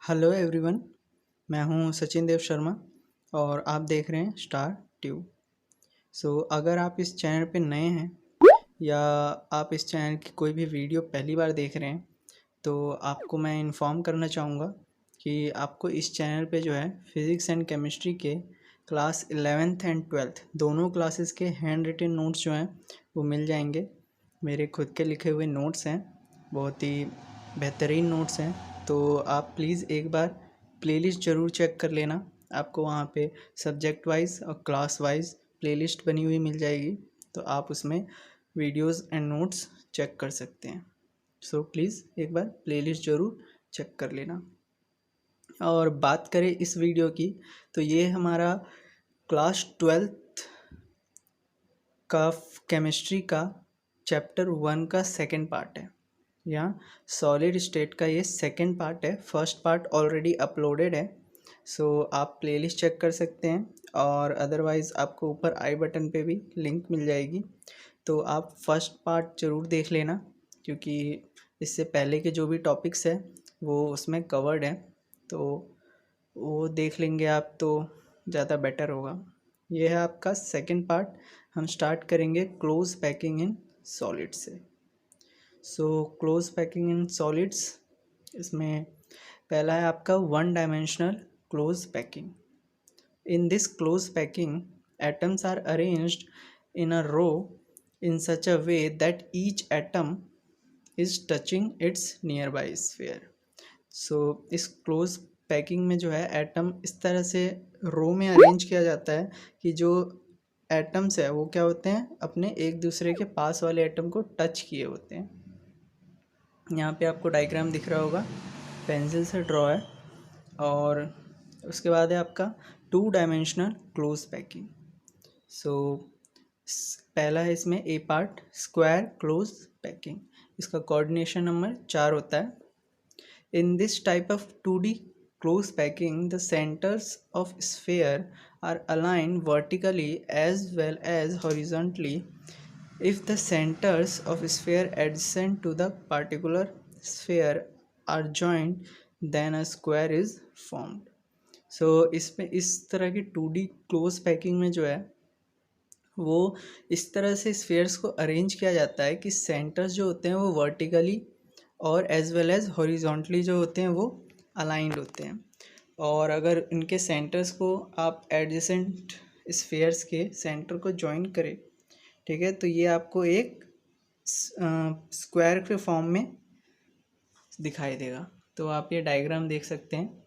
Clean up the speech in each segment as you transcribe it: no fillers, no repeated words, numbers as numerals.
Hello everyone. मैं हूं सचिन देव शर्मा और आप देख रहे हैं स्टार ट्यूब। अगर आप इस चैनल पे नए हैं या आप इस चैनल की कोई भी वीडियो पहली बार देख रहे हैं तो आपको मैं इन्फॉर्म करना चाहूँगा कि आपको इस चैनल पे जो है फिज़िक्स एंड केमिस्ट्री के क्लास 11th एंड 12th दोनों क्लासेस के हैंड रिटन नोट्स जो हैं वो मिल जाएंगे। मेरे खुद के लिखे हुए नोट्स हैं, बहुत ही बेहतरीन नोट्स हैं। तो आप प्लीज़ एक बार प्लेलिस्ट ज़रूर चेक कर लेना। आपको वहाँ पे सब्जेक्ट वाइज और क्लास वाइज प्लेलिस्ट बनी हुई मिल जाएगी, तो आप उसमें वीडियोस एंड नोट्स चेक कर सकते हैं। प्लीज़ एक बार प्लेलिस्ट ज़रूर चेक कर लेना। और बात करें इस वीडियो की, तो ये हमारा क्लास 12th का केमिस्ट्री का चैप्टर 1 का सेकंड पार्ट है। यहाँ सॉलिड स्टेट का ये सेकंड पार्ट है। फर्स्ट पार्ट ऑलरेडी अपलोडेड है, आप प्लेलिस्ट चेक कर सकते हैं और अदरवाइज़ आपको ऊपर आई बटन पे भी लिंक मिल जाएगी। तो आप फर्स्ट पार्ट ज़रूर देख लेना, क्योंकि इससे पहले के जो भी टॉपिक्स हैं वो उसमें कवर्ड हैं, तो वो देख लेंगे आप तो ज़्यादा बेटर होगा। ये है आपका सेकंड पार्ट। हम स्टार्ट करेंगे क्लोज पैकिंग इन सॉलिड से। क्लोज पैकिंग इन सॉलिड्स, इसमें पहला है आपका one dimensional close packing. In this close packing atoms are arranged in a row in such a way that each atom is touching its nearby sphere. इस close packing में जो है atom इस तरह से रो में अरेंज किया जाता है कि जो एटम्स है वो क्या होते हैं, अपने एक दूसरे के पास वाले एटम को टच किए होते हैं। यहाँ पे आपको डायग्राम दिख रहा होगा, पेंसिल से ड्रॉ है। और उसके बाद है आपका टू डायमेंशनल क्लोज पैकिंग। पहला है इसमें ए पार्ट स्क्वायर क्लोज पैकिंग। इसका कोऑर्डिनेशन नंबर 4 होता है। इन this type of 2D close packing, the centers of sphere are aligned vertically as well as horizontally. If the centers of sphere adjacent to the particular sphere are joined, then a square is formed. इसमें इस तरह की 2D close packing में जो है वो इस तरह से स्फेयर्स को अरेंज किया जाता है कि सेंटर्स जो होते हैं वो वर्टिकली और एज वेल एज हॉरिजॉन्टली जो होते हैं वो अलाइंड होते हैं। और अगर इनके सेंटर्स को आप एडजेसेंट स्फेयर्स के सेंटर को ज्वाइन करें, ठीक है, तो ये आपको एक स्क्वायर के फॉर्म में दिखाई देगा। तो आप ये डायग्राम देख सकते हैं।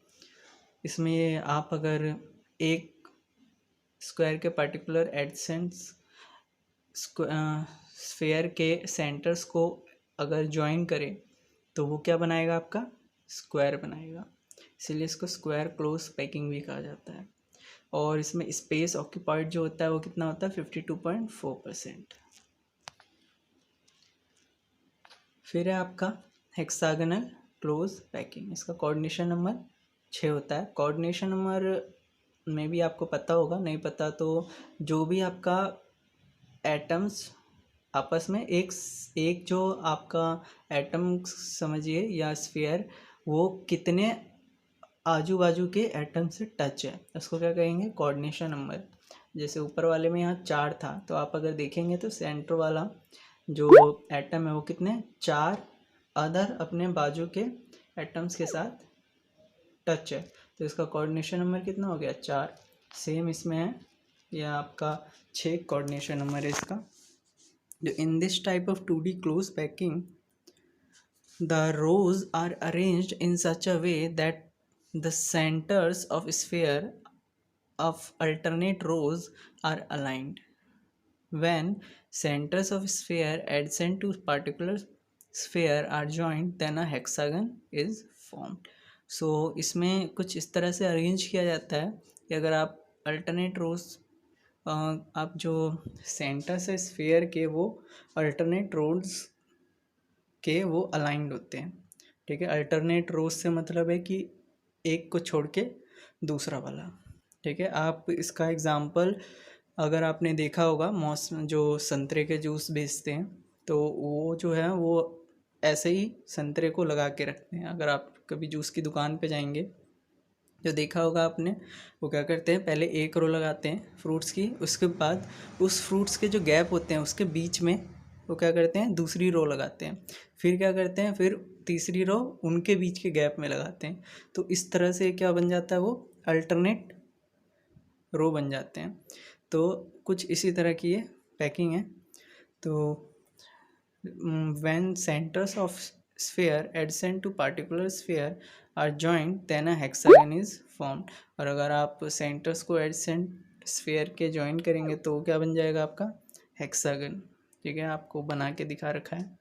इसमें आप अगर एक स्क्वायर के पर्टिकुलर एडजेसेंट्स स्फेयर के सेंटर्स को अगर ज्वाइन करें तो वो क्या बनाएगा, आपका स्क्वायर बनाएगा। इसीलिए इसको स्क्वायर क्लोज पैकिंग भी कहा जाता है। और इसमें स्पेस ऑक्यूपाइड जो होता है वो कितना होता है, 52.4%। फिर है आपका हेक्सागोनल क्लोज पैकिंग। इसका कोऑर्डिनेशन नंबर 6 होता है। कोऑर्डिनेशन नंबर में भी आपको पता होगा, नहीं पता तो जो भी आपका एटम्स आपस में एक जो आपका एटम समझिए या स्फीयर, वो कितने आजू बाजू के एटम से टच है, उसको क्या कहेंगे, कोऑर्डिनेशन नंबर। जैसे ऊपर वाले में यहाँ 4 था, तो आप अगर देखेंगे तो सेंटर वाला जो एटम है वो कितने 4 अदर अपने बाजू के एटम्स के साथ टच है, तो इसका कोऑर्डिनेशन नंबर कितना हो गया, 4। सेम इसमें है, यह आपका 6 कोऑर्डिनेशन नंबर है इसका। In this type of 2D close packing, the rows are arranged in such a way that the centers of sphere of alternate rows are aligned. When centers of sphere adjacent to particular sphere are joined, then a hexagon is formed. इसमें कुछ इस तरह से arrange किया जाता है कि अगर आप अल्टरनेट रोज आप जो सेंटर्स है स्फीयर के वो अल्टरनेट रोड्स के वो अलाइंड होते हैं, ठीक है। अल्टरनेट रोज से मतलब है कि एक को छोड़ के दूसरा वाला, ठीक है। आप इसका एग्जांपल अगर आपने देखा होगा, मौसम जो संतरे के जूस बेचते हैं, तो वो जो है वो ऐसे ही संतरे को लगा के रखते हैं। अगर आप कभी जूस की दुकान पे जाएंगे जो देखा होगा आपने, वो क्या करते हैं, पहले एक रो लगाते हैं फ्रूट्स की, उसके बाद उस फ्रूट्स के जो गैप होते हैं उसके बीच में वो क्या करते हैं, दूसरी रो लगाते हैं, फिर क्या करते हैं, फिर तीसरी रो उनके बीच के गैप में लगाते हैं। तो इस तरह से क्या बन जाता है, वो अल्टरनेट रो बन जाते हैं। तो कुछ इसी तरह की ये पैकिंग है। तो when centers of sphere adjacent to particular sphere are joined then a hexagon is formed। और अगर आप सेंटर्स को एडसेंट स्फीयर के ज्वाइन करेंगे तो क्या बन जाएगा आपका, हेक्सागन। ठीक है, आपको बना के दिखा रखा है।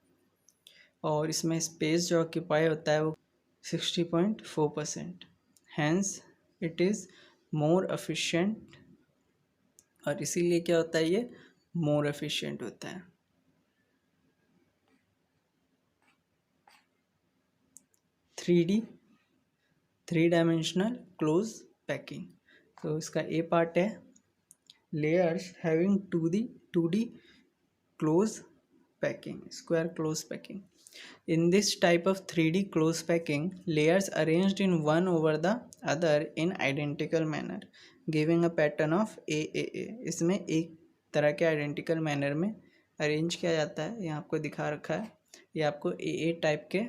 और इसमें स्पेस जो ऑक्यूपाई होता है वो 60.4%, hence it is more efficient. और इसीलिए क्या होता है, ये मोर एफिशिएंट होता है। 3D 3 dimensional close packing. तो इसका ए पार्ट है layers having 2D close packing, square close packing. In this type of 3D close packing, layers arranged in one over the other in identical manner, giving a pattern of AAA। इसमें एक तरह के identical manner में arrange किया जाता है, यहाँ आपको दिखा रखा है। ये आपको AA टाइप के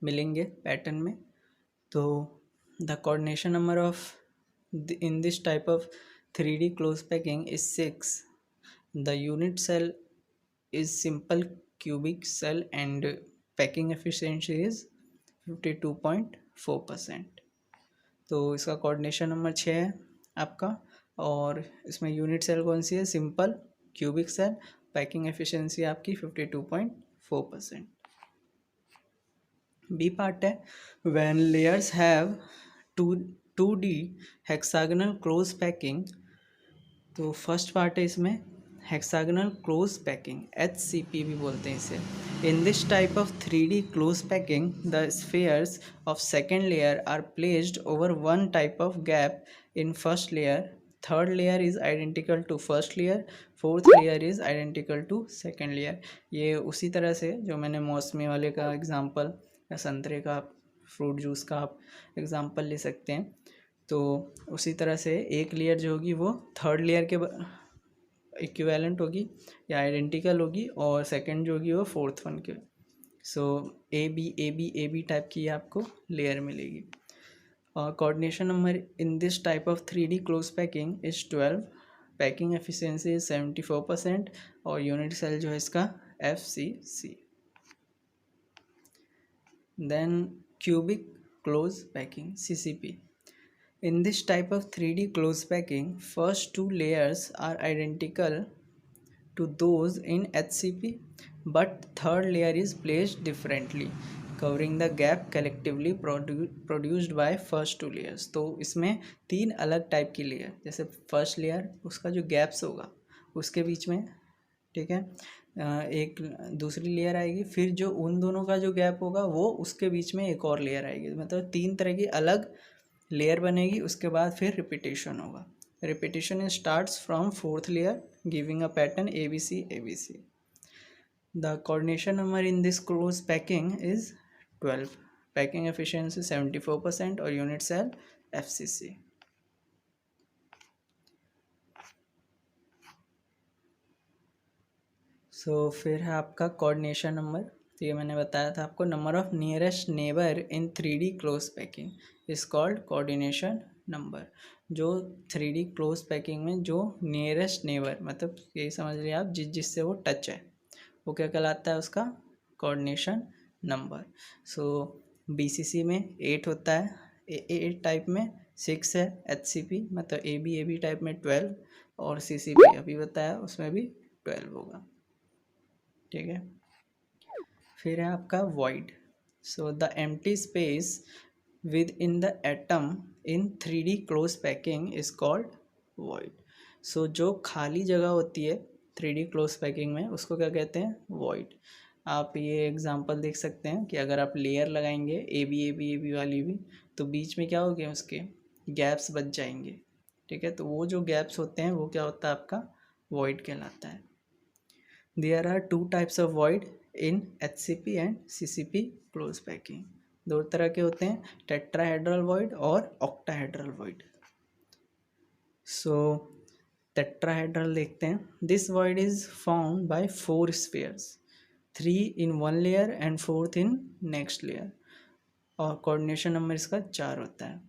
मिलेंगे पैटर्न में। तो the coordination number of in this type of 3D close packing is 6। The unit cell is simple cubic cell and packing efficiency is 52.4%। तो इसका कोऑर्डिनेशन नंबर 6 है आपका। और इसमें यूनिट सेल कौन सी है, simple cubic cell, packing efficiency आपकी 52.4%। बी पार्ट है when layers have 2D hexagonal close packing. तो फर्स्ट पार्ट है इसमें हेक्सागोनल क्लोज पैकिंग, HCP भी बोलते हैं इसे। In this type of 3D close packing the spheres of second layer are placed over one type of gap in first layer, third layer is identical to first layer, fourth layer is identical to second layer. ये उसी तरह से जो मैंने मौसमी वाले का example या संतरे का फ्रूट जूस का आप एग्जाम्पल ले सकते हैं। तो उसी तरह से एक लेयर जो होगी वो थर्ड लेयर के इक्विवेलेंट होगी या आइडेंटिकल होगी, और सेकंड जो होगी वो फोर्थ वन के। सो ए बी टाइप की आपको लेयर मिलेगी। और coordination number in this type of 3D close packing is 12। Packing efficiency is 74% और यूनिट सेल जो है इसका FCC। Then cubic close packing CCP। In this type of 3D close packing, first two layers are identical to those in HCP, but third layer is placed differently, covering the gap collectively produced by first two layers। तो इसमें तीन अलग type की layer, जैसे first layer उसका जो gaps होगा उसके बीच में, ठीक है, एक दूसरी लेयर आएगी, फिर जो उन दोनों का जो गैप होगा वो उसके बीच में एक और लेयर आएगी। मतलब तीन तरह की अलग लेयर बनेगी, उसके बाद फिर रिपीटेशन होगा। Repetition starts from fourth layer giving a pattern ABC ABC। The coordination number in this close packing is 12। Packing efficiency 74% और यूनिट सेल FCC। सो फिर है आपका कोऑर्डिनेशन नंबर। तो ये मैंने बताया था आपको, number of nearest neighbour in 3D close packing is called coordination number. जो 3D क्लोज पैकिंग में जो नियरेस्ट नेबर, मतलब यही समझ लिया आप, जिससे वो टच है, वो क्या कहलाता है, उसका कोऑर्डिनेशन नंबर। सो BCC में 8 होता है, AA टाइप में 6 है, HCP मतलब AB टाइप में 12 और CCP अभी बताया उसमें भी 12 होगा। ठीक है, फिर है आपका void। So the empty space with in the atom in 3D close packing is called void। सो जो खाली जगह होती है 3D क्लोज पैकिंग में उसको क्या कहते हैं, void। आप ये एग्जांपल देख सकते हैं कि अगर आप लेयर लगाएंगे AB वाली भी, तो बीच में क्या हो गया, उसके गैप्स बच जाएंगे। ठीक है, तो वो जो गैप्स होते हैं वो क्या होता है, आपका void कहलाता है। There are two types of void, in HCP and CCP close packing. दो तरह के होते हैं, टेट्राहेड्रल वॉइड और ऑक्टाहेड्रल वॉइड। सो टेट्राहेड्रल देखते हैं। This void is found by 4 spheres, 3 in one layer and 4th in next layer, और coordination number इसका 4 होता है।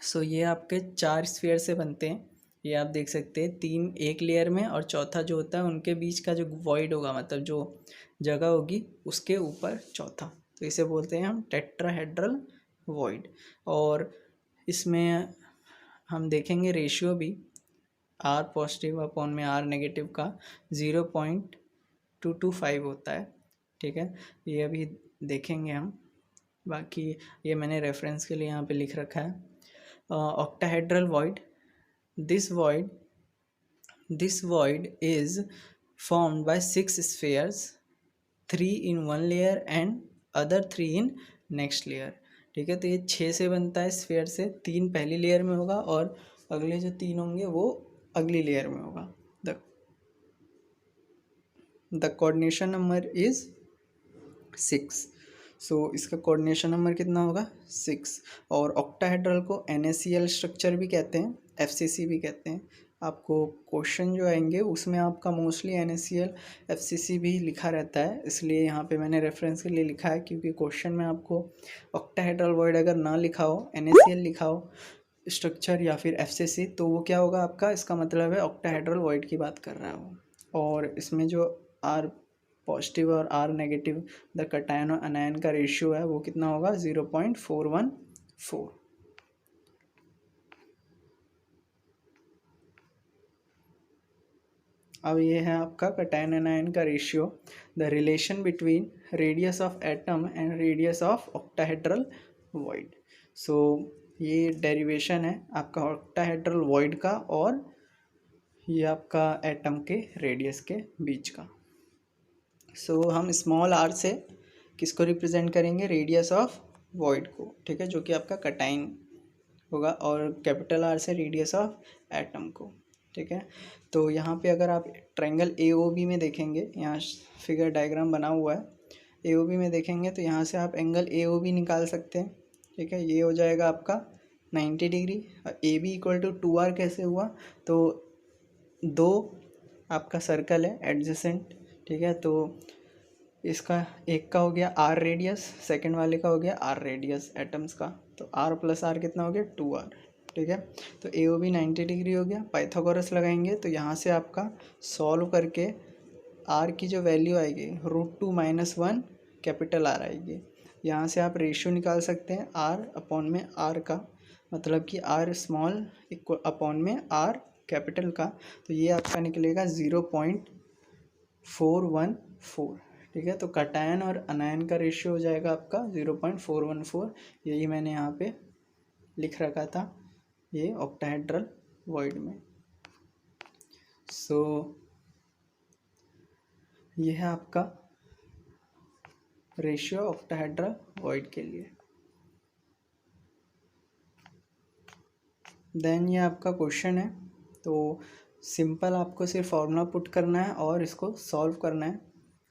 सो ये आपके 4 स्फीयर से बनते हैं। ये आप देख सकते हैं, 3 एक लेयर में और चौथा जो होता है उनके बीच का जो वॉइड होगा, मतलब जो जगह होगी उसके ऊपर चौथा, तो इसे बोलते हैं हम टेट्राहेड्रल वॉइड। और इसमें हम देखेंगे रेशियो भी R पॉजिटिव अपॉन में R नेगेटिव का 0.225 होता है। ठीक है, ये अभी देखेंगे हम। बाकी ये मैंने रेफरेंस के लिए यहाँ पे लिख रखा है। Octahedral void, this void is formed by 6 spheres, 3 in one layer and other 3 in next layer. ठीक है, तो ये 6 से बनता है स्फीयर से, 3 पहली लेयर में होगा और अगले जो 3 होंगे वो अगली लेयर में होगा। The coordination number is 6। सो इसका कोऑर्डिनेशन नंबर कितना होगा 6। और ऑक्टाहेड्रल को NaCl स्ट्रक्चर भी कहते हैं, FCC भी कहते हैं। आपको क्वेश्चन जो आएंगे उसमें आपका मोस्टली NaCl FCC भी लिखा रहता है, इसलिए यहाँ पे मैंने रेफरेंस के लिए लिखा है, क्योंकि क्वेश्चन में आपको ऑक्टाहेड्रल वॉइड अगर ना लिखा हो, NaCl लिखा हो स्ट्रक्चर या फिर FCC, तो वो क्या होगा आपका, इसका मतलब है ऑक्टाहेड्रल वॉइड की बात कर रहा है वो। और इसमें जो R पॉजिटिव और R नेगेटिव द कटायन और अनायन का रेशियो है वो कितना होगा 0.414। अब ये है आपका कटायन अनायन का ratio, the relation between radius of atom and radius of octahedral void. So ये डेरिवेशन है आपका ऑक्टाहेड्रल वॉइड का और ये आपका एटम के रेडियस के बीच का। सो हम स्मॉल r से किसको रिप्रेजेंट करेंगे, रेडियस ऑफ वॉइड को। ठीक है, जो कि आपका कटाइन होगा, और कैपिटल R से रेडियस ऑफ एटम को। ठीक है, तो यहाँ पे अगर आप ट्रायंगल AOB में देखेंगे, यहाँ फिगर डायग्राम बना हुआ है, AOB में देखेंगे तो यहाँ से आप एंगल AOB निकाल सकते हैं। ठीक है, ये हो जाएगा आपका 90 degree. AB equal to 2R कैसे हुआ, तो 2 आपका सर्कल है एडजेसेंट। ठीक है, तो इसका एक का हो गया R रेडियस, सेकंड वाले का हो गया R रेडियस एटम्स का, तो R प्लस R कितना हो गया 2R। ठीक है, तो AOB 90 डिग्री हो गया। पाइथागोरस लगाएंगे तो यहाँ से आपका सॉल्व करके R की जो वैल्यू आएगी √2 - 1 कैपिटल R आएगी। यहाँ से आप रेशियो निकाल सकते हैं R अपॉन में R का, मतलब कि R स्मॉल अपॉन में R कैपिटल का, तो ये आपका निकलेगा 0.414। ठीक है, तो कटायन और अनायन का रेशियो हो जाएगा आपका 0.414। यही मैंने यहाँ पे लिख रखा था ये ऑक्टाहेड्रल वॉइड में। सो ये है आपका रेशियो ऑक्टाहेड्रल वॉइड के लिए। देन ये आपका क्वेश्चन है, तो सिंपल आपको सिर्फ फॉर्मूला पुट करना है और इसको सॉल्व करना है।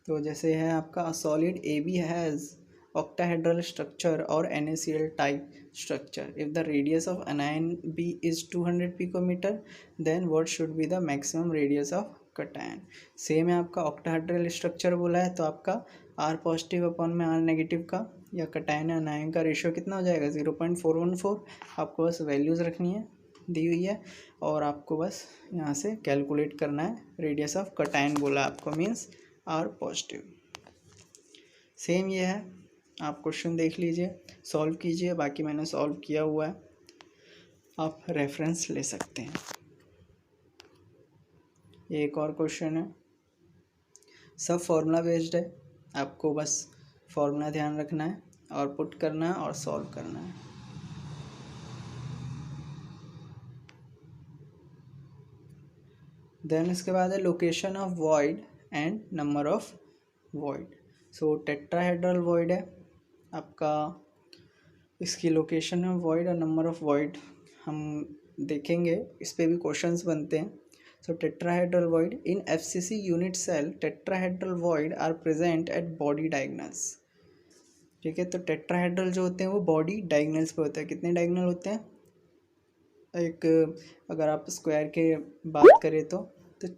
तो जैसे है आपका solid AB has octahedral structure or NaCl type structure. If the radius of anion B is 200 picometer, then what should be the maximum radius of cation? Same है आपका octahedral structure बोला है, तो आपका R पॉजिटिव अपॉन में R negative का या cation anion का रेशियो कितना हो जाएगा 0.414। आपको बस वैल्यूज़ रखनी है, दी हुई है, और आपको बस यहाँ से कैलकुलेट करना है। रेडियस ऑफ कटायन बोला आपको, मीन्स R पॉजिटिव। सेम ये है, आप क्वेश्चन देख लीजिए, सॉल्व कीजिए, बाकी मैंने सॉल्व किया हुआ है, आप रेफरेंस ले सकते हैं। एक और क्वेश्चन है, सब फॉर्मूला बेस्ड है, आपको बस फॉर्मूला ध्यान रखना है और पुट करना है और सॉल्व करना है। देन इसके बाद है location of void and number of void. So tetrahedral void है आपका, इसकी लोकेशन है वॉइड और नंबर ऑफ वॉइड हम देखेंगे, इस पे भी क्वेश्चंस बनते हैं। So tetrahedral void in FCC unit cell, tetrahedral void are present at body diagonals. ठीक है, तो टेट्राहेड्रल जो होते हैं वो बॉडी डायगनल्स पे होते हैं. कितने डायगनल होते हैं? एक, अगर आप स्क्वायर के बात करें तो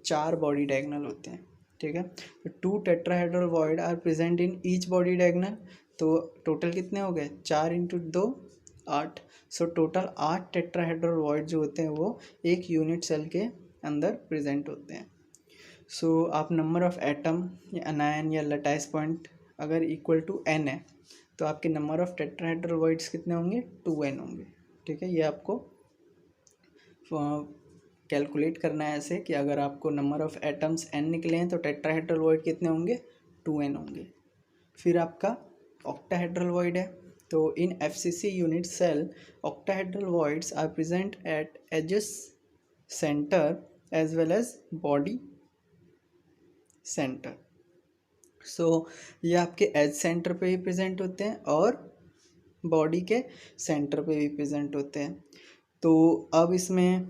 4 बॉडी डायगनल होते हैं. ठीक है, तो 2 tetrahedral void are present in each body diagonal. तो टोटल कितने हो गए? 4 into 2 8. So total 8 tetrahedral void जो होते हैं वो एक यूनिट सेल के अंदर प्रेजेंट होते हैं. सो आप नंबर ऑफ एटम या अनायन या लटाइस पॉइंट अगर इक्वल टू n है तो आपके नंबर ऑफ टेट्राहेड्रल वॉइड्स कितने होंगे? 2n होंगे. ठीक है, ये आपको कैलकुलेट करना है ऐसे कि अगर आपको नंबर ऑफ एटम्स n निकले हैं तो टेट्राहेड्रल वॉइड कितने होंगे? 2n होंगे. फिर आपका ऑक्टाहेड्रल वॉइड है. तो in FCC unit cell octahedral voids are present at edges, centre as well as body centre. So ये आपके एज सेंटर पे भी प्रेजेंट होते हैं और बॉडी के सेंटर पे भी प्रेजेंट होते हैं. तो अब इसमें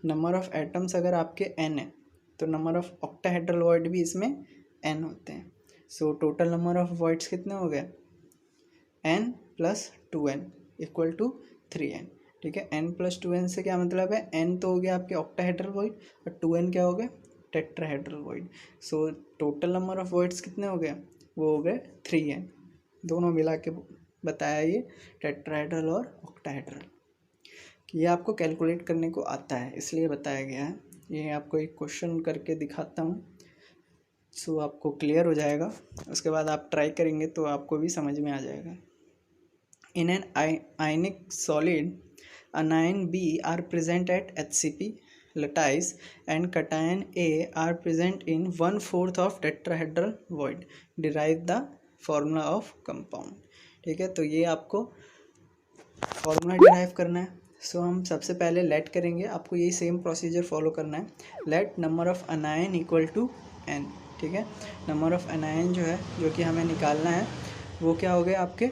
नंबर ऑफ एटम्स अगर आपके n है तो नंबर ऑफ ऑक्टाहेड्रल वॉइड भी इसमें n होते हैं. So total number of voids कितने हो गए? n plus 2n equal to 3n. ठीक है, n प्लस 2n से क्या मतलब है? n तो हो गया आपके ऑक्टाहेड्रल वॉइड और 2n क्या हो गया? Tetrahedral void. So total number of voids कितने हो गए? वो हो गए 3n. दोनों मिला के बताया ये टेट्राहेड्रल और ऑक्टाहेड्रल. ये आपको कैलकुलेट करने को आता है इसलिए बताया गया है. ये आपको एक क्वेश्चन करके दिखाता हूँ सो आपको क्लियर हो जाएगा. उसके बाद आप ट्राई करेंगे तो आपको भी समझ में आ जाएगा. इन an ionic solid anion B are present at HCP lattice and cation A are present in 1/4 of tetrahedral void. Derive the formula of compound. ठीक है, तो ये आपको फॉर्मूला डिराइव करना है. सो हम सबसे पहले लेट करेंगे. आपको यही सेम प्रोसीजर फॉलो करना है. Let number of anion equal to n. ठीक है, नंबर ऑफ अनायन जो है जो कि हमें निकालना है वो क्या हो गया आपके?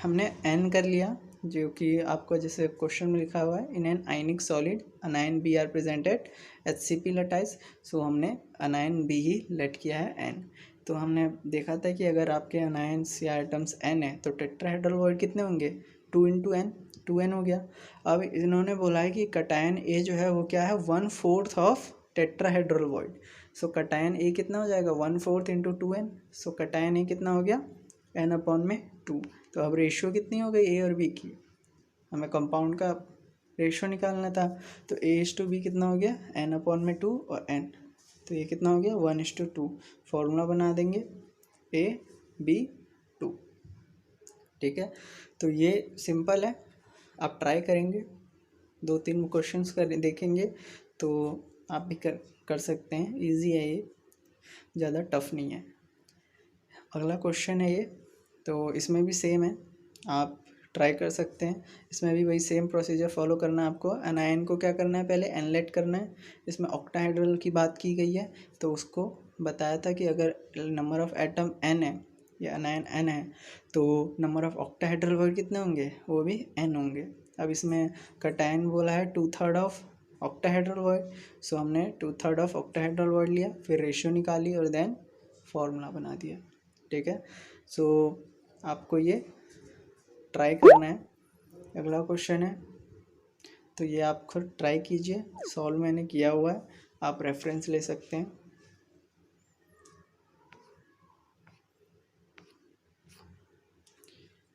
हमने n कर लिया जो कि आपको जैसे क्वेश्चन में लिखा हुआ है in an ionic solid anion B are present at HCP lattice. So हमने अनायन बी ही लेट किया है n. तो हमने देखा था कि अगर आपके अनायंस या आइटम्स n है तो टेट्राहेड्रल वॉइड कितने होंगे? 2 इंटू n, 2n हो गया. अब इन्होंने बोला है कि कटायन A जो है वो क्या है? 1/4 of tetrahedral void. So cation A कितना हो जाएगा? 1/4 into 2n. So cation A कितना हो गया? n अपॉन में 2. तो अब रेशियो कितनी हो गई A और B की? हमें कंपाउंड का रेशियो निकालना था. तो A/B कितना हो गया? n अपॉन में 2 और n. तो ये कितना हो गया? 1:2. फॉर्मूला बना देंगे AB2. ठीक है, तो ये सिंपल है. आप ट्राई करेंगे 2-3 क्वेश्चंस कर देखेंगे तो आप भी कर सकते हैं. इजी है ये, ज़्यादा टफ नहीं है. अगला क्वेश्चन है ये. तो इसमें भी सेम है, आप ट्राई कर सकते हैं. इसमें भी वही सेम प्रोसीजर फॉलो करना है आपको. अनायन को क्या करना है? पहले एनलेट करना है. इसमें ऑक्टाहेड्रल की बात की गई है तो उसको बताया था कि अगर नंबर ऑफ एटम n है या अनायन n है तो नंबर ऑफ ऑक्टाहेड्रल वर्ड कितने होंगे? वो भी n होंगे. अब इसमें कटायन बोला है 2/3 ऑफ ऑक्टाहेड्रल वर्ड. सो हमने 2/3 ऑफ ऑक्टाहेड्रल वर्ड लिया, फिर रेशियो निकाली और देन फॉर्मूला बना दिया. ठीक है, सो आपको ये ट्राई करना है. अगला क्वेश्चन है तो ये आप खुद ट्राई कीजिए. सॉल्व मैंने किया हुआ है, आप रेफरेंस ले सकते हैं.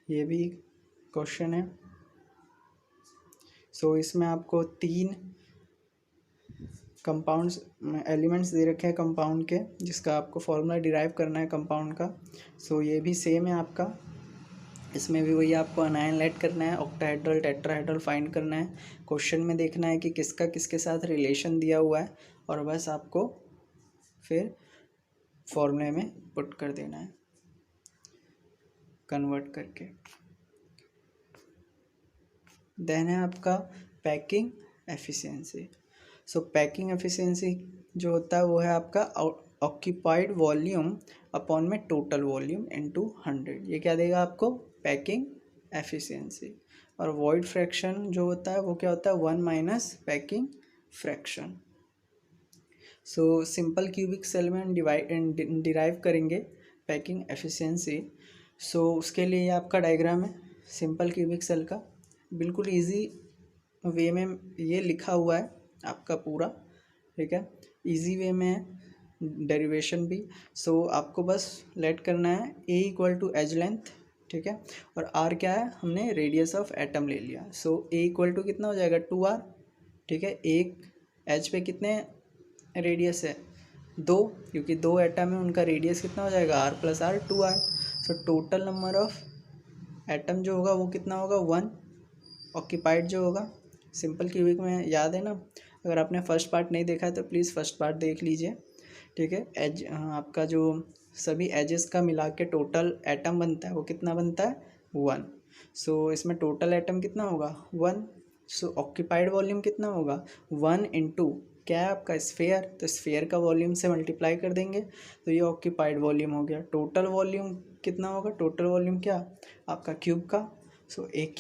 ये भी क्वेश्चन है. सो इसमें आपको 3 कंपाउंड्स एलिमेंट्स दे रखे हैं कंपाउंड के, जिसका आपको फॉर्मूला डिराइव करना है कंपाउंड का. सो ये भी सेम है आपका. इसमें भी वही आपको अनायन लेट करना है, ऑक्टाहेड्रल टेट्राहेड्रल फाइंड करना है. क्वेश्चन में देखना है कि किसका किसके साथ रिलेशन दिया हुआ है और बस आपको फिर फॉर्मूले में पुट कर देना है कन्वर्ट करके. देन है आपका packing efficiency. So packing efficiency जो होता है वो है आपका ऑक्यूपाइड वॉल्यूम अपॉन में टोटल वॉल्यूम इनटू 100. ये क्या देगा आपको? Packing efficiency. और वॉइड फ्रैक्शन जो होता है वो क्या होता है? 1 minus packing fraction. So simple cubic cell में हम डिराइव करेंगे पैकिंग एफिशिएंसी। सो उसके लिए ये आपका डायग्राम है सिंपल क्यूबिक सेल का, बिल्कुल इजी वे में ये लिखा हुआ है आपका पूरा, ठीक है, इजी वे में है, डेरिवेशन भी। सो आपको बस लेट करना है ए इक्वल टू एज लेंथ, ठीक है, और आर क्या है, हमने रेडियस ऑफ एटम ले लिया। सो ए इक्वल टू कितना हो जाएगा 2r, ठीक है, एक एच पे कितने रेडियस है 2, क्योंकि 2 एटम है उनका रेडियस कितना हो जाएगा r plus r 2r। So total number of atom जो होगा वो कितना होगा 1, ऑक्यूपाइड जो होगा सिंपल क्यूबिक में, याद है ना, अगर आपने फर्स्ट पार्ट नहीं देखा है तो प्लीज़ फर्स्ट पार्ट देख लीजिए, ठीक है। एज आपका जो सभी एजेस का मिला के टोटल एटम बनता है वो कितना बनता है 1। सो इसमें टोटल एटम कितना होगा 1। सो ऑक्यूपाइड वॉल्यूम कितना होगा 1 इंटू क्या है आपका स्फेयर, तो स्फेयर का वॉल्यूम से मल्टीप्लाई कर देंगे तो ये ऑक्यूपाइड वॉल्यूम हो गया। टोटल वॉल्यूम कितना होगा, टोटल वॉल्यूम क्या आपका क्यूब का, सो ए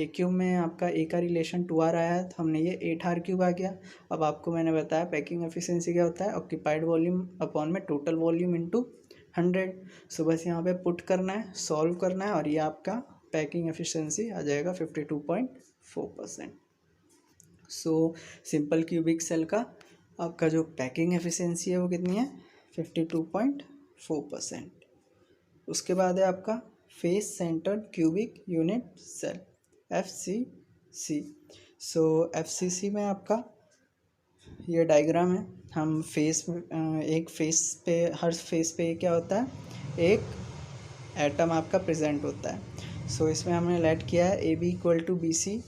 क्यूब में आपका ए का रिलेशन 2r आया है तो हमने ये 8r क्यूब आ गया। अब आपको मैंने बताया पैकिंग एफिशिएंसी क्या होता है, ऑक्यूपाइड वॉल्यूम अपॉन में टोटल वॉल्यूम इंटू 100। सो बस यहाँ पे पुट करना है, सॉल्व करना है और ये आपका पैकिंग एफिशिएंसी आ जाएगा 52.4%। सो सिंपल क्यूबिक सेल का आपका जो पैकिंग एफिशिएंसी है वो कितनी है 52.4%। उसके बाद है आपका face centred cubic unit cell FCC। So FCC में आपका ये डायग्राम है, हम फेस एक फेस पे, हर फेस पे क्या होता है एक एटम आपका प्रेजेंट होता है। सो इसमें हमने लेट किया है AB इक्वल टू BC,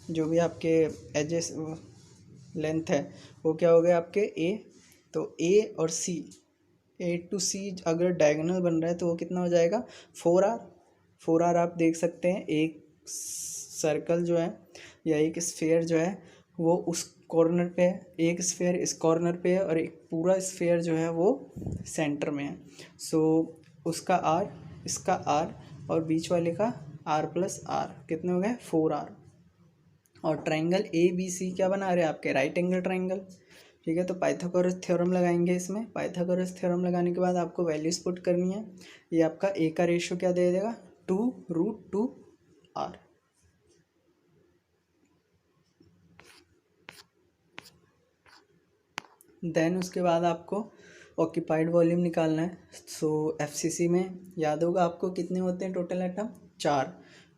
जो भी आपके एजेस लेंथ है वो क्या हो गया आपके A, तो A और C, A टू C अगर डायगोनल बन रहा है तो वो कितना हो जाएगा 4r। आप देख सकते हैं एक सर्कल जो है या एक स्फेयर जो है वो उस कॉर्नर पे है, एक स्फेयर इस कॉर्नर पे है और एक पूरा स्फेयर जो है वो सेंटर में है। सो उसका r, इसका r और बीच वाले का r प्लस r कितने हो गए 4r। और ट्रायंगल ABC क्या बना रहे हैं आपके राइट एंगल ट्रायंगल, ठीक है। तो पाइथागोरस थ्योरम लगाएंगे इसमें, पाइथागोरस थ्योरम लगाने के बाद आपको वैल्यूज पुट करनी है। ये आपका ए का रेशियो क्या दे देगा 2√2r। देन उसके बाद आपको ऑक्यूपाइड वॉल्यूम निकालना है। सो FCC में याद होगा आपको कितने होते हैं टोटल एटम 4,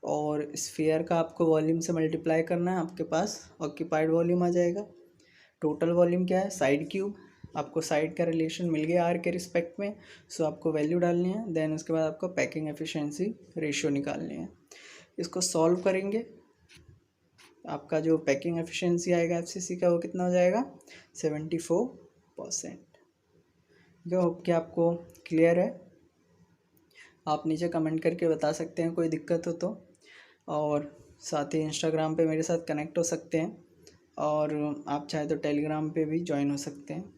और स्फीयर का आपको वॉल्यूम से मल्टीप्लाई करना है, आपके पास ऑक्यूपाइड वॉल्यूम आ जाएगा। टोटल वॉल्यूम क्या है साइड क्यूब, आपको साइड का रिलेशन मिल गया आर के रिस्पेक्ट में, सो आपको वैल्यू डालनी है। देन उसके बाद आपको पैकिंग एफिशिएंसी रेशियो निकालनी है। इसको सॉल्व करेंगे, आपका जो पैकिंग एफिशिएंसी आएगा FCC का वो कितना हो जाएगा 74%। जो होप कि आपको क्लियर है, आप नीचे कमेंट करके बता सकते हैं कोई दिक्कत हो तो, और साथ ही इंस्टाग्राम पे मेरे साथ कनेक्ट हो सकते हैं, और आप चाहे तो टेलीग्राम पे भी ज्वाइन हो सकते हैं।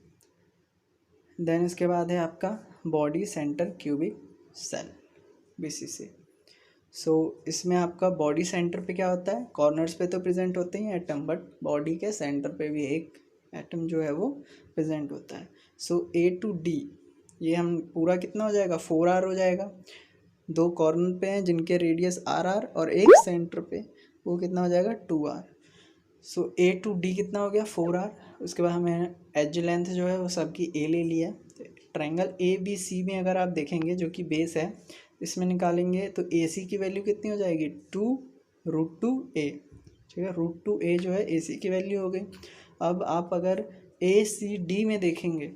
देन इसके बाद है आपका body centre cubic cell BCC। So इसमें आपका बॉडी सेंटर पे क्या होता है, कॉर्नर्स पे तो प्रेजेंट होते ही एटम, बट बॉडी के सेंटर पे भी एक एटम जो है वो प्रेजेंट होता है। सो A to D ये हम पूरा कितना हो जाएगा 4r हो जाएगा। 2 कॉर्नर पे हैं जिनके रेडियस r और एक सेंटर पे वो कितना हो जाएगा 2r। So A to D कितना हो गया 4r। उसके बाद हमें एज लेंथ जो है वो सबकी A ले लिया। ट्रायंगल ABC में अगर आप देखेंगे जो कि बेस है, इसमें निकालेंगे तो AC की वैल्यू कितनी हो जाएगी 2√2a, ठीक है। √2a जो है AC की वैल्यू हो गई। अब आप अगर ACD में देखेंगे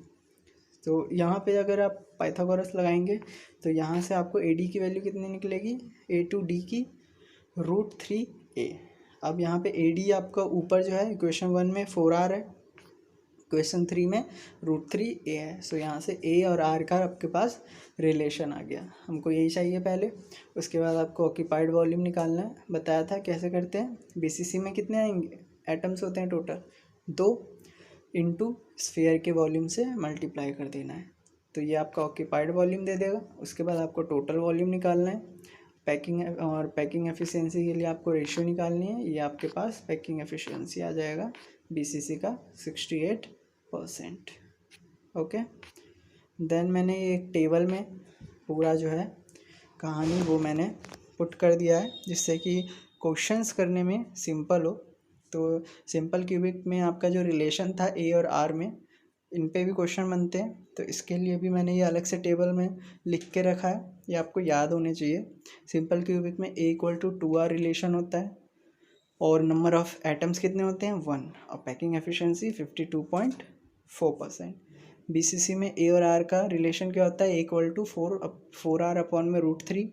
तो यहाँ पे अगर आप पाइथागोरस लगाएंगे तो यहाँ से आपको AD की वैल्यू कितनी निकलेगी A to D की √3a। अब यहाँ पे AD आपका ऊपर जो है इक्वेशन 1 में 4r है, इक्वेशन 3 में √3a है। सो यहाँ से A और R का आपके पास रिलेशन आ गया, हमको यही चाहिए पहले। उसके बाद आपको ऑक्यूपाइड वॉल्यूम निकालना है, बताया था कैसे करते हैं। BCC में कितने आएंगे एटम्स होते हैं टोटल 2, इंटू स्फीयर के वॉल्यूम से मल्टीप्लाई कर देना है, तो ये आपका ऑक्यूपाइड वॉल्यूम दे देगा। उसके बाद आपको टोटल वॉल्यूम निकालना है, पैकिंग और पैकिंग एफिशिएंसी के लिए आपको रेशियो निकालनी है। ये आपके पास पैकिंग एफिशिएंसी आ जाएगा BCC का 68%। ओके। देन मैंने एक टेबल में पूरा जो है कहानी वो मैंने पुट कर दिया है, जिससे कि क्वेश्चंस करने में सिंपल हो। तो सिंपल क्यूबिक में आपका जो रिलेशन था ए और आर में, इन पे भी क्वेश्चन बनते हैं, तो इसके लिए भी मैंने ये अलग से टेबल में लिख के रखा है, ये आपको याद होने चाहिए। सिंपल क्यूबिक में ए इक्वल टू 2r रिलेशन होता है, और नंबर ऑफ एटम्स कितने होते हैं 1, और पैकिंग एफिशिएंसी 52.4%। बीसीसी में ए और आर का रिलेशन क्या होता है, ए इक्वल टू 4r अपॉन में √3।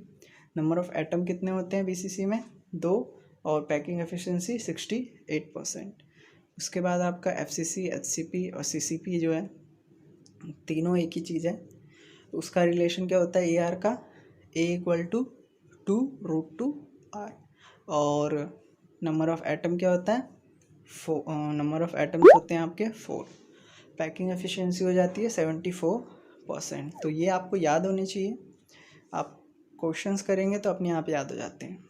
नंबर ऑफ एटम कितने होते हैं बीसीसी में 2, और पैकिंग एफिशिएंसी 68%। उसके बाद आपका एफसीसी, एचसीपी और सीसीपी जो है तीनों एक ही चीज़ है। उसका रिलेशन क्या होता है ए आर का, ए इक्वल टू 2√2r, और नंबर ऑफ एटम क्या होता है 4, नंबर ऑफ एटम्स होते हैं आपके 4। पैकिंग एफिशिएंसी हो जाती है 74%। तो ये आपको याद होनी चाहिए, आप क्वेश्चंस करेंगे तो अपने आप याद हो जाते हैं।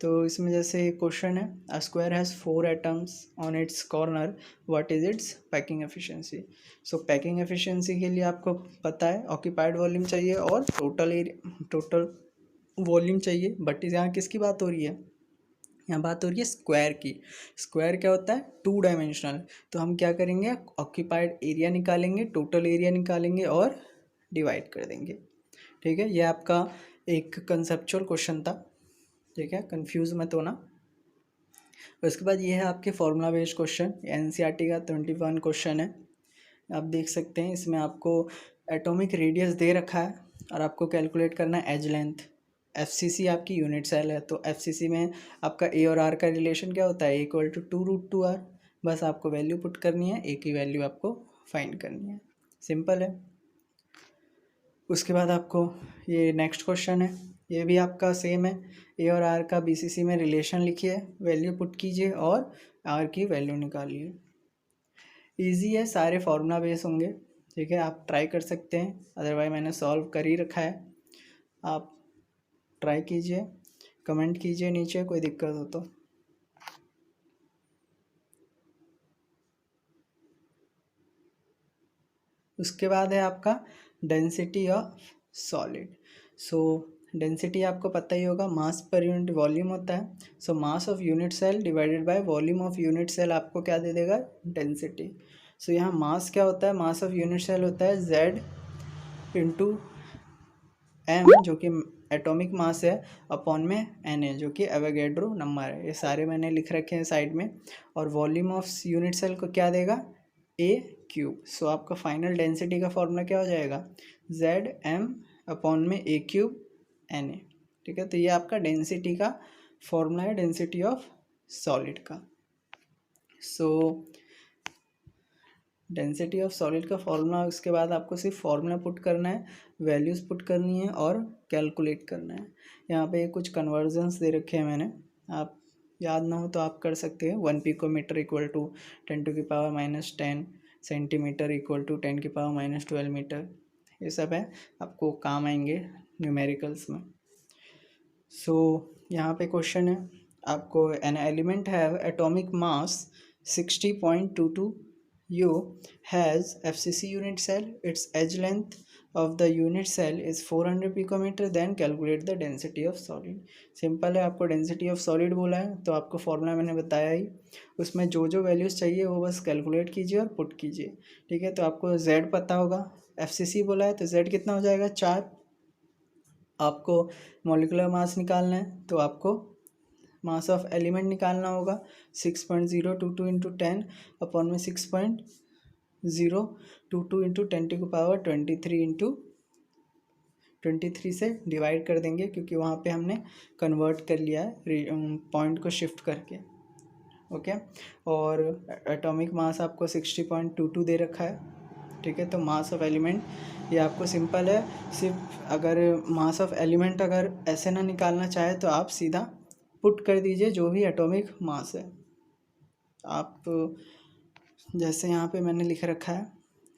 तो इसमें जैसे क्वेश्चन है, a square has 4 atoms on it's corner, what is it's packing efficiency. So packing efficiency के लिए आपको पता है ऑक्यूपाइड वॉल्यूम चाहिए और टोटल वॉल्यूम चाहिए, बट यहाँ किसकी बात हो रही है, यहाँ बात हो रही है स्क्वायर की। स्क्वायर क्या होता है 2 डायमेंशनल। तो हम क्या करेंगे, ऑक्यूपाइड एरिया निकालेंगे, टोटल एरिया निकालेंगे और डिवाइड कर देंगे। ठीक है, ये आपका एक कंसेप्चुअल क्वेश्चन था, ठीक है, कंफ्यूज मत होना। उसके बाद ये है आपके फॉर्मूला बेस्ड क्वेश्चन, एनसीईआरटी का 21 क्वेश्चन है। आप देख सकते हैं इसमें आपको एटॉमिक रेडियस दे रखा है और आपको कैलकुलेट करना है एज लेंथ। एफसीसी आपकी यूनिट सेल है, तो एफसीसी में आपका ए और आर का रिलेशन क्या होता है, इक्वल टू 2√2r। बस आपको वैल्यू पुट करनी है, ए की वैल्यू आपको फाइंड करनी है, सिंपल है। उसके बाद आपको ये नेक्स्ट क्वेश्चन है, ये भी आपका सेम है, ए और आर का बीसीसी में रिलेशन लिखिए, वैल्यू पुट कीजिए और आर की वैल्यू निकालिए। इजी है, सारे फार्मूला बेस होंगे, ठीक है, आप ट्राई कर सकते हैं, अदरवाइज मैंने सॉल्व कर ही रखा है, आप ट्राई कीजिए, कमेंट कीजिए नीचे कोई दिक्कत हो तो। उसके बाद है आपका density of solid. So density आपको पता ही होगा, मास पर यूनिट वॉल्यूम होता है। So mass of unit cell divided by volume of unit cell आपको क्या दे देगा, डेंसिटी। सो यहाँ मास क्या होता है, मास ऑफ यूनिट सेल होता है Z इंटू M जो कि एटॉमिक मास है, अपॉन में Na जो कि एवोगैड्रो नंबर है। ये सारे मैंने लिख रखे हैं साइड में। और वॉल्यूम ऑफ यूनिट सेल को क्या देगा, A³। सो आपका फाइनल डेंसिटी का फॉर्मूला क्या हो जाएगा, Zm अपॉन में A³ Na। ठीक है, तो ये आपका डेंसिटी का फॉर्मूला है, डेंसिटी ऑफ सॉलिड का। सो डेंसिटी ऑफ सॉलिड का फॉर्मूला, उसके बाद आपको सिर्फ फॉर्मूला पुट करना है, वैल्यूज़ पुट करनी है और कैलकुलेट करना है। यहाँ पे कुछ कन्वर्जन्स दे रखे हैं मैंने, आप याद ना हो तो आप कर सकते हैं। 1 picometre equal to 10⁻⁻10 centimetre equal to 10⁻12 metre, ये सब है, आपको काम आएंगे न्यूमेरिकल्स में। सो यहाँ पे क्वेश्चन है आपको, an element have atomic mass 60.22 U has FCC unit cell. Its edge length of the unit cell is 400 picometer. Then calculate the density of solid. Simple है, आपको डेंसिटी ऑफ सॉलिड बोला है तो आपको फॉर्मूला मैंने बताया ही, उसमें जो जो वैल्यूज़ चाहिए वो बस कैलकुलेट कीजिए और पुट कीजिए। ठीक है, तो आपको Z पता होगा, FCC बोला है तो Z कितना हो जाएगा 4। आपको मॉलिक्यूलर मास निकालना है तो आपको मास ऑफ एलिमेंट निकालना होगा 6.022 इंटू 10 अपॉन में 6.022 इंटू 10⁻23 इंटू 23 से डिवाइड कर देंगे, क्योंकि वहाँ पे हमने कन्वर्ट कर लिया है पॉइंट को शिफ्ट करके। ओके, और एटॉमिक मास आपको 60.22 दे रखा है। ठीक है, तो मास ऑफ एलिमेंट ये आपको सिंपल है, सिर्फ अगर मास ऑफ एलिमेंट अगर ऐसे ना निकालना चाहे तो आप सीधा पुट कर दीजिए जो भी एटॉमिक मास है। आप जैसे यहाँ पे मैंने लिख रखा है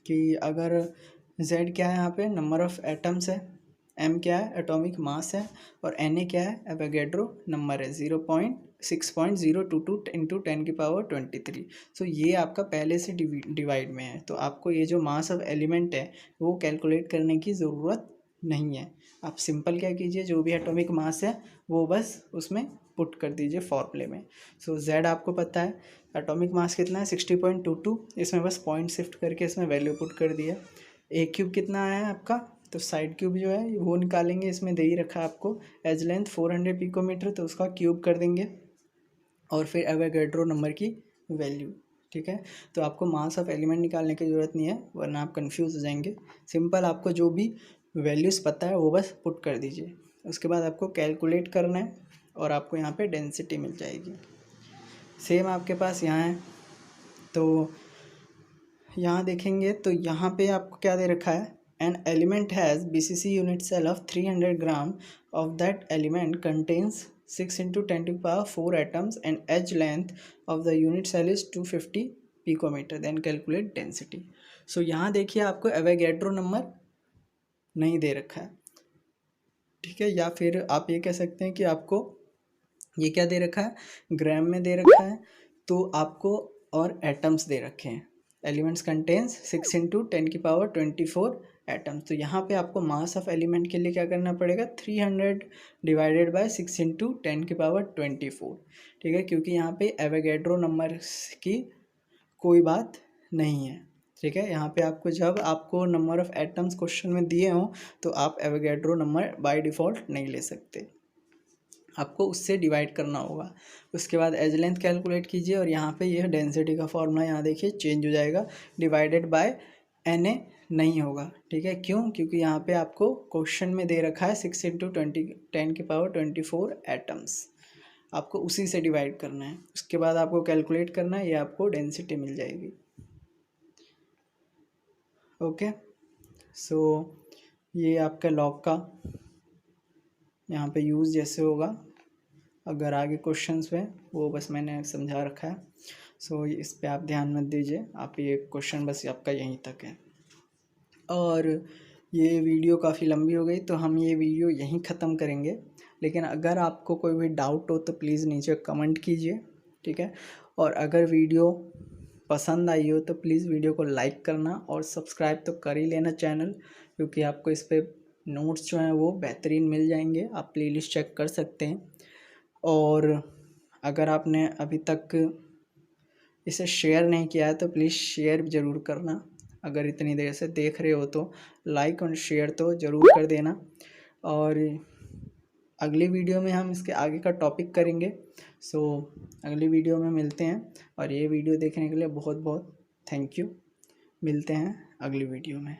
कि अगर Z क्या है, यहाँ पे नंबर ऑफ एटम्स है, M क्या है एटॉमिक मास है, और Na क्या है एवोगैड्रो नंबर है 0.0 6.022 इंटू 10⁻23। सो ये आपका पहले से डिवाइड में है, तो आपको ये जो मास ऑफ एलिमेंट है वो कैलकुलेट करने की ज़रूरत नहीं है। आप सिंपल क्या कीजिए, जो भी एटॉमिक मास है वो बस उसमें पुट कर दीजिए फॉर्मूले में। सो Z आपको पता है, एटॉमिक मास कितना है 60.22, इसमें बस पॉइंट शिफ्ट करके इसमें वैल्यू पुट कर दिया। ए क्यूब कितना आया है आपका, तो साइड क्यूब जो है वो निकालेंगे, इसमें दे ही रखा है आपको एज लेंथ 400 पिकोमीटर, तो उसका क्यूब कर देंगे और फिर एवोगैड्रो नंबर की वैल्यू। ठीक है, तो आपको मास ऑफ एलिमेंट निकालने की ज़रूरत नहीं है, वरना आप कंफ्यूज हो जाएंगे। सिंपल आपको जो भी वैल्यूज़ पता है वो बस पुट कर दीजिए। उसके बाद आपको कैलकुलेट करना है और आपको यहाँ पे डेंसिटी मिल जाएगी। सेम आपके पास यहाँ है, तो यहाँ देखेंगे तो यहाँ पे आपको क्या दे रखा है, an element has BCC unit cell of 300 gram, of that element contains 6 × 10⁴ atoms and edge length of the unit cell is 250 picometre, then calculate density. So यहाँ देखिए आपको एवोगैड्रो नंबर नहीं दे रखा है। ठीक है, या फिर आप ये कह सकते हैं कि आपको ये क्या दे रखा है, ग्राम में दे रखा है, तो आपको और एटम्स दे रखे हैं, एलिमेंट्स कंटेन्स 6 × 10⁻24 एटम्स। तो यहाँ पे आपको मास ऑफ एलिमेंट के लिए क्या करना पड़ेगा, 300 डिवाइडेड बाय 6 × 10⁻24। ठीक है, क्योंकि यहाँ पे एवोगैड्रो नंबर की कोई बात नहीं है। ठीक है, यहाँ पे आपको जब आपको नंबर ऑफ एटम्स क्वेश्चन में दिए हों तो आप एवोगैड्रो नंबर बाय डिफ़ॉल्ट नहीं ले सकते, आपको उससे डिवाइड करना होगा। उसके बाद एज लेंथ कैलकुलेट कीजिए और यहाँ पे यह डेंसिटी का फॉर्मूला यहाँ देखिए चेंज हो जाएगा, डिवाइडेड बाय Na नहीं होगा। ठीक है, क्यों, क्योंकि यहाँ पे आपको क्वेश्चन में दे रखा है 6 × 10⁻24 एटम्स, आपको उसी से डिवाइड करना है। उसके बाद आपको कैलकुलेट करना है, ये आपको डेंसिटी मिल जाएगी। ओके, सो ये आपका लॉग का यहाँ पे यूज़ जैसे होगा, अगर आगे क्वेश्चंस में वो बस मैंने समझा रखा है। सो इस पे आप ध्यान मत दीजिए, आप ये क्वेश्चन बस आपका यहीं तक है। और ये वीडियो काफ़ी लंबी हो गई, तो हम ये वीडियो यहीं ख़त्म करेंगे। लेकिन अगर आपको कोई भी डाउट हो तो प्लीज़ नीचे कमेंट कीजिए। ठीक है, और अगर वीडियो पसंद आई हो तो प्लीज़ वीडियो को लाइक करना और सब्सक्राइब तो कर ही लेना चैनल, क्योंकि आपको इस पर नोट्स जो हैं वो बेहतरीन मिल जाएंगे, आप प्लेलिस्ट चेक कर सकते हैं। और अगर आपने अभी तक इसे शेयर नहीं किया है तो प्लीज़ शेयर ज़रूर करना, अगर इतनी देर से देख रहे हो तो लाइक और शेयर तो ज़रूर कर देना। और अगली वीडियो में हम इसके आगे का टॉपिक करेंगे। सो अगली वीडियो में मिलते हैं, और ये वीडियो देखने के लिए बहुत बहुत थैंक यू। मिलते हैं अगली वीडियो में।